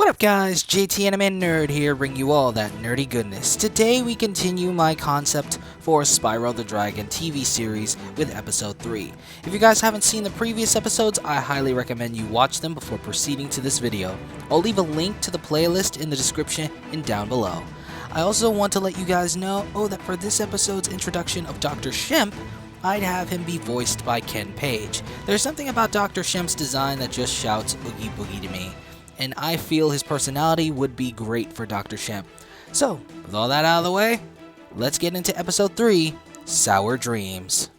What up guys, JT Anime Nerd here, bringing you all that nerdy goodness. Today we continue my concept for Spyro the Dragon TV series with episode 3. If you guys haven't seen the previous episodes, I highly recommend you watch them before proceeding to this video. I'll leave a link to the playlist in the description and down below. I also want to let you guys know that for this episode's introduction of Dr. Shemp, I'd have him be voiced by Ken Page. There's something about Dr. Shemp's design that just shouts Oogie Boogie to me, and I feel his personality would be great for Dr. Shemp. So, with all that out of the way, let's get into episode 3, Sour Dreams.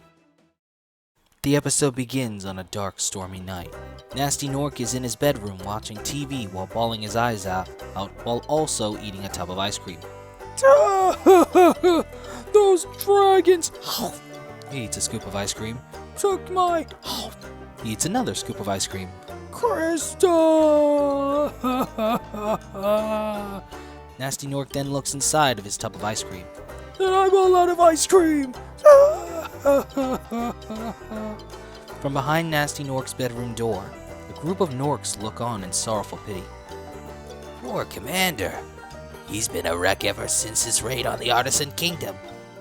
The episode begins on a dark, stormy night. Nasty Nork is in his bedroom watching TV while bawling his eyes out while also eating a tub of ice cream. Those dragons! He eats a scoop of ice cream. Took my... He eats another scoop of ice cream. Crystal! Nasty Nork then looks inside of his tub of ice cream. And I'm all out of ice cream! From behind Nasty Nork's bedroom door, a group of Norks look on in sorrowful pity. Poor Commander. He's been a wreck ever since his raid on the Artisan Kingdom.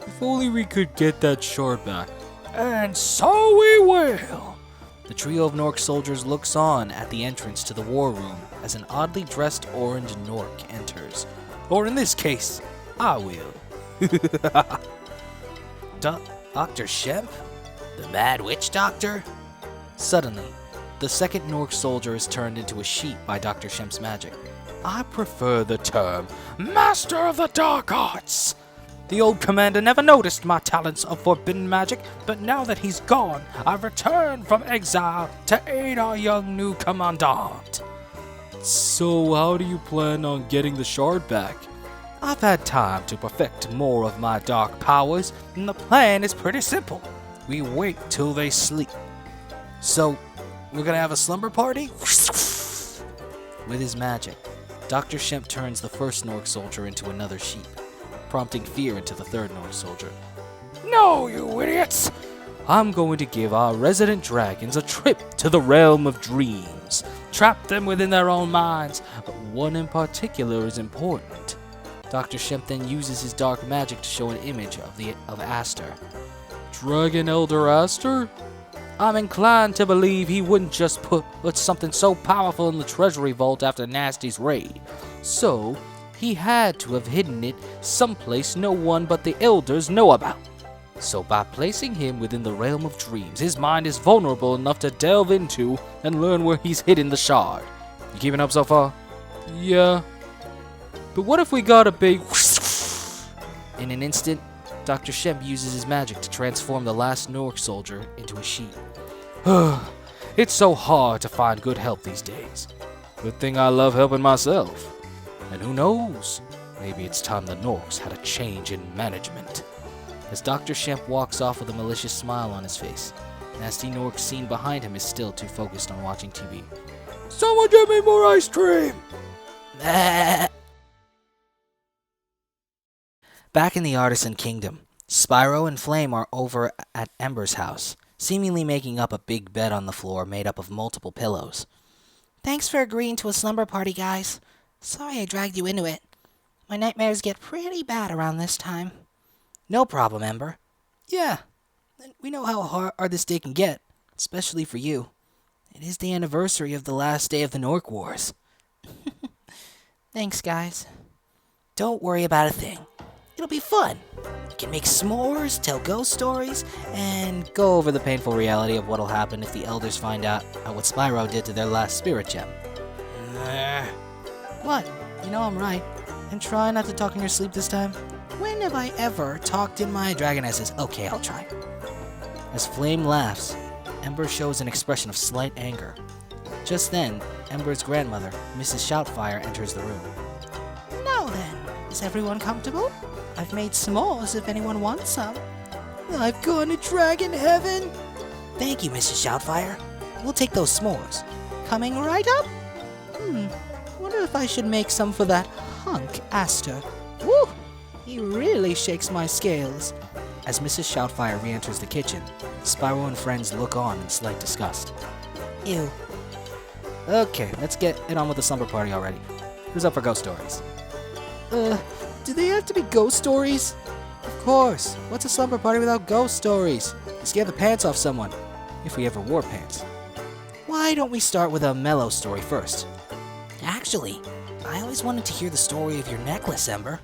If only we could get that shard back. And so we will! The trio of Nork soldiers looks on at the entrance to the war room as an oddly dressed orange Nork enters. Or in this case, I will. Dr. Shemp? The Mad Witch Doctor? Suddenly, the second Nork soldier is turned into a sheep by Dr. Shemp's magic. I prefer the term Master of the Dark Arts. The old commander never noticed my talents of forbidden magic, but now that he's gone, I've returned from exile to aid our young new commandant. So how do you plan on getting the shard back? I've had time to perfect more of my dark powers, and the plan is pretty simple. We wait till they sleep. So, we're gonna have a slumber party? With his magic, Dr. Shemp turns the first Nork soldier into another sheep, prompting fear into the third Nork soldier. No, you idiots! I'm going to give our resident dragons a trip to the realm of dreams. Trap them within their own minds, but one in particular is important. Dr. Shemp then uses his dark magic to show an image of Aster. Dragon Elder Aster? I'm inclined to believe he wouldn't just put something so powerful in the treasury vault after Nasty's raid. So, he had to have hidden it someplace no one but the elders know about. So by placing him within the realm of dreams, his mind is vulnerable enough to delve into and learn where he's hidden the shard. You keeping up so far? Yeah. But what if we got a big... In an instant, Dr. Shemp uses his magic to transform the last Nork soldier into a sheep. It's so hard to find good help these days. Good thing I love helping myself. And who knows, maybe it's time the Norks had a change in management. As Dr. Shemp walks off with a malicious smile on his face, Nasty Nork seen behind him is still too focused on watching TV. Someone get me more ice cream! Back in the Artisan Kingdom, Spyro and Flame are over at Ember's house, seemingly making up a big bed on the floor made up of multiple pillows. Thanks for agreeing to a slumber party, guys. Sorry I dragged you into it. My nightmares get pretty bad around this time. No problem, Ember. Yeah, we know how hard this day can get, especially for you. It is the anniversary of the last day of the Nork Wars. Thanks, guys. Don't worry about a thing. It'll be fun. You can make s'mores, tell ghost stories, and go over the painful reality of what'll happen if the elders find out what Spyro did to their last spirit gem. What? You know I'm right. And try not to talk in your sleep this time. When have I ever talked in my dragonesses? Okay, I'll try. As Flame laughs, Ember shows an expression of slight anger. Just then, Ember's grandmother, Mrs. Shoutfire, enters the room. Now then, is everyone comfortable? I've made s'mores if anyone wants some. I've gone to dragon heaven. Thank you, Mrs. Shoutfire. We'll take those s'mores. Coming right up? Wonder if I should make some for that hunk Aster. Woo! He really shakes my scales. As Mrs. Shoutfire re-enters the kitchen, Spyro and friends look on in slight disgust. Ew. Okay, let's get it on with the slumber party already. Who's up for ghost stories? Do they have to be ghost stories? Of course. What's a slumber party without ghost stories? You scare the pants off someone. If we ever wore pants. Why don't we start with a mellow story first? Actually, I always wanted to hear the story of your necklace, Ember.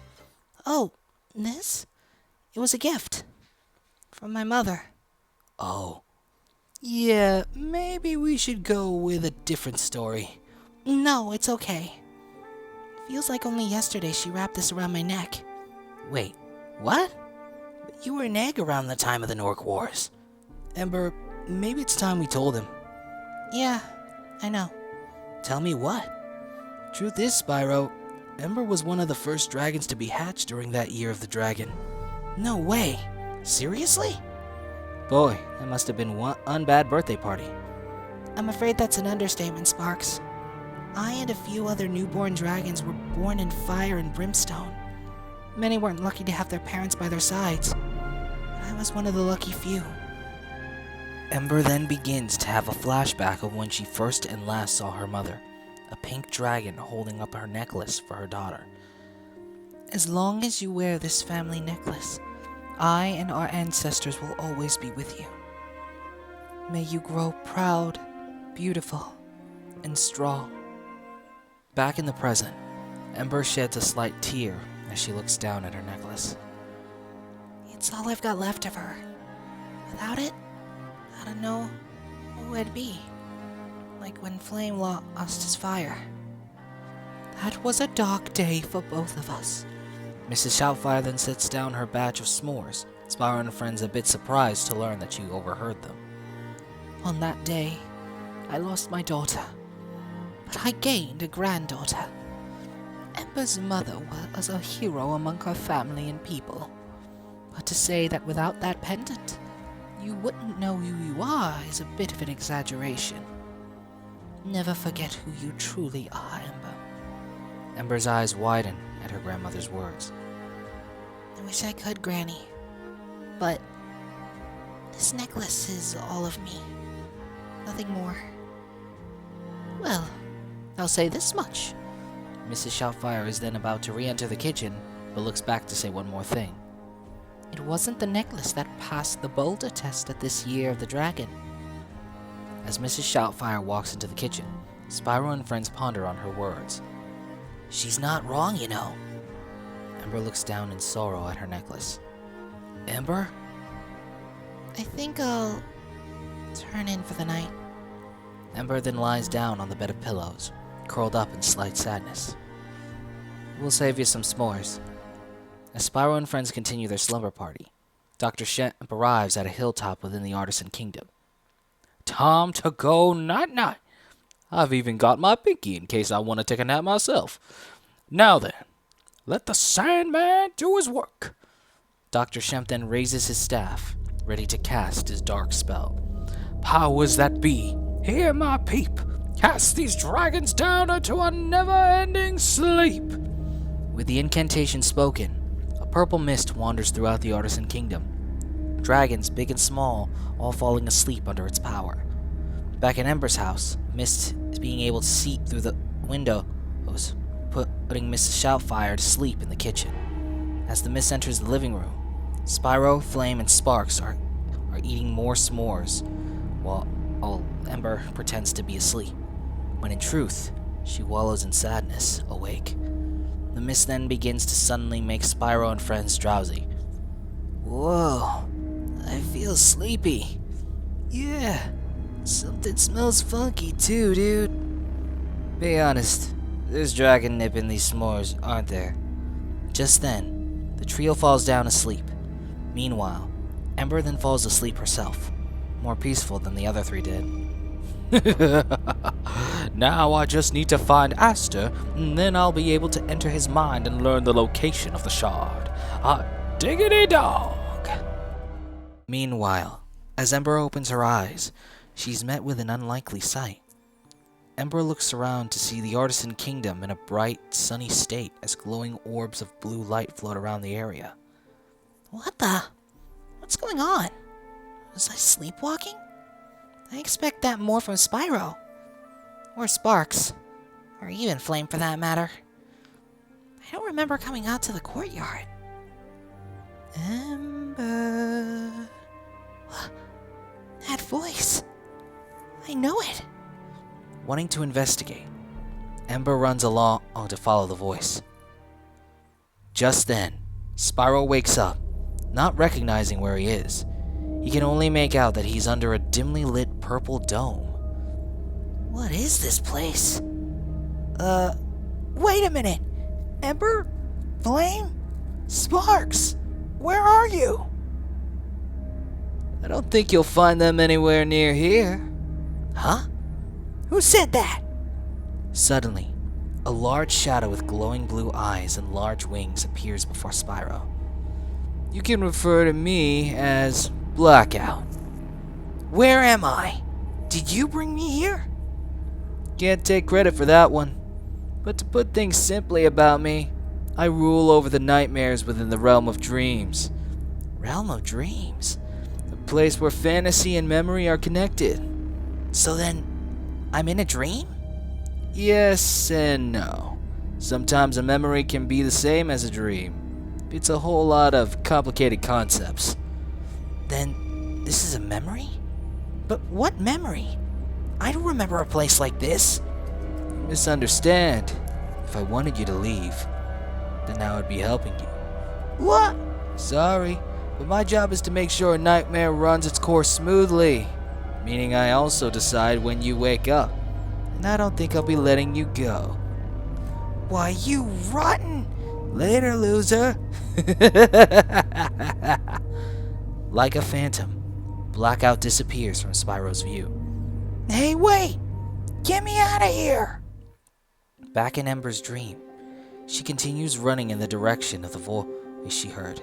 Oh, this? It was a gift. From my mother. Oh. Yeah, maybe we should go with a different story. No, it's okay. Feels like only yesterday she wrapped this around my neck. Wait, what? You were an egg around the time of the Nork Wars. Ember, maybe it's time we told him. Yeah, I know. Tell me what? Truth is, Spyro, Ember was one of the first dragons to be hatched during that year of the dragon. No way. Seriously? Boy, that must have been one bad birthday party. I'm afraid that's an understatement, Sparks. I and a few other newborn dragons were born in fire and brimstone. Many weren't lucky to have their parents by their sides, but I was one of the lucky few. Ember then begins to have a flashback of when she first and last saw her mother, a pink dragon holding up her necklace for her daughter. As long as you wear this family necklace, I and our ancestors will always be with you. May you grow proud, beautiful, and strong. Back in the present, Ember sheds a slight tear as she looks down at her necklace. It's all I've got left of her. Without it, I don't know who I'd be. Like when Flame lost his fire. That was a dark day for both of us. Mrs. Shoutfire then sets down her batch of s'mores, Spyro and friends a bit surprised to learn that she overheard them. On that day, I lost my daughter, but I gained a granddaughter. Ember's mother was a hero among her family and people, but to say that without that pendant, you wouldn't know who you are is a bit of an exaggeration. Never forget who you truly are, Ember. Ember's eyes widen at her grandmother's words. I wish I could, Granny, but this necklace is all of me. Nothing more. Well, I'll say this much. Mrs. Shoutfire is then about to re-enter the kitchen, but looks back to say one more thing. It wasn't the necklace that passed the boulder test at this year of the dragon. As Mrs. Shoutfire walks into the kitchen, Spyro and friends ponder on her words. She's not wrong, you know. Ember looks down in sorrow at her necklace. Ember? I think I'll turn in for the night. Ember then lies down on the bed of pillows, curled up in slight sadness. We'll save you some s'mores. As Spyro and friends continue their slumber party, Dr. Shemp arrives at a hilltop within the Artisan Kingdom. Time to go night-night. I've even got my pinky in case I want to take a nap myself. Now then, let the Sandman do his work. Dr. Shemp then raises his staff, ready to cast his dark spell. Powers that be, hear my peep. Cast these dragons down into a never-ending sleep. With the incantation spoken, a purple mist wanders throughout the Artisan Kingdom. Dragons, big and small, all falling asleep under its power. Back in Ember's house, mist is being able to seep through the windows, putting Mrs. Shoutfire to sleep in the kitchen. As the mist enters the living room, Spyro, Flame, and Sparks are eating more s'mores, while Ember pretends to be asleep, when in truth, she wallows in sadness, awake. The mist then begins to suddenly make Spyro and friends drowsy. Whoa, I feel sleepy. Yeah, something smells funky too, dude. Be honest, there's dragon nip in these s'mores, aren't there? Just then, the trio falls down asleep. Meanwhile, Ember then falls asleep herself, more peaceful than the other three did. Now I just need to find Aster, and then I'll be able to enter his mind and learn the location of the shard. Diggity dog! Meanwhile, as Ember opens her eyes, she's met with an unlikely sight. Ember looks around to see the Artisan Kingdom in a bright, sunny state as glowing orbs of blue light float around the area. What the? What's going on? Was I sleepwalking? I expect that more from Spyro. Or Sparks. Or even Flame for that matter. I don't remember coming out to the courtyard. Ember. That voice. I know it. Wanting to investigate, Ember runs along to follow the voice. Just then, Spyro wakes up, not recognizing where he is. He can only make out that he's under a dimly lit purple dome. What is this place? Wait a minute. Ember? Flame? Sparks? Where are you? I don't think you'll find them anywhere near here. Huh? Who said that? Suddenly, a large shadow with glowing blue eyes and large wings appears before Spyro. You can refer to me as Blackout. Where am I? Did you bring me here? Can't take credit for that one. But to put things simply about me, I rule over the nightmares within the realm of dreams. Realm of dreams? A place where fantasy and memory are connected. So then, I'm in a dream? Yes and no. Sometimes a memory can be the same as a dream. It's a whole lot of complicated concepts. Then, this is a memory? But what memory? I don't remember a place like this. You misunderstand. If I wanted you to leave, then I would be helping you. What? Sorry, but my job is to make sure a nightmare runs its course smoothly. Meaning I also decide when you wake up. And I don't think I'll be letting you go. Why, you rotten... Later, loser. Like a phantom, Blackout disappears from Spyro's view. Hey, wait! Get me out of here! Back in Ember's dream, she continues running in the direction of the voice she heard.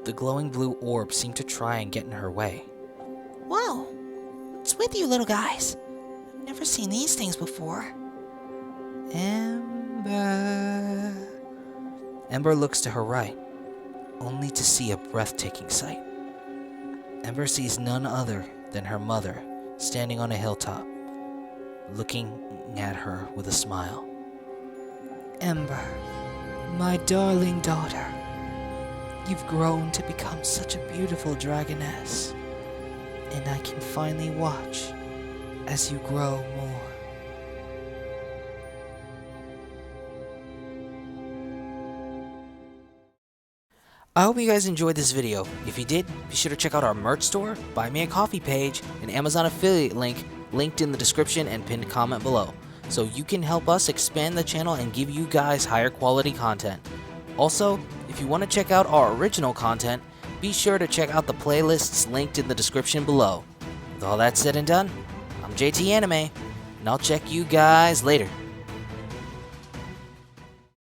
The glowing blue orb seemed to try and get in her way. Whoa! What's with you little guys? I've never seen these things before. Ember. Ember looks to her right, only to see a breathtaking sight. Ember sees none other than her mother standing on a hilltop, looking at her with a smile. Ember, my darling daughter, you've grown to become such a beautiful dragoness, and I can finally watch as you grow more. I hope you guys enjoyed this video. If you did, be sure to check out our merch store, Buy Me a Coffee page, and Amazon affiliate link linked in the description and pinned comment below, so you can help us expand the channel and give you guys higher quality content. Also, if you want to check out our original content, be sure to check out the playlists linked in the description below. With all that said and done, I'm JT Anime, and I'll check you guys later.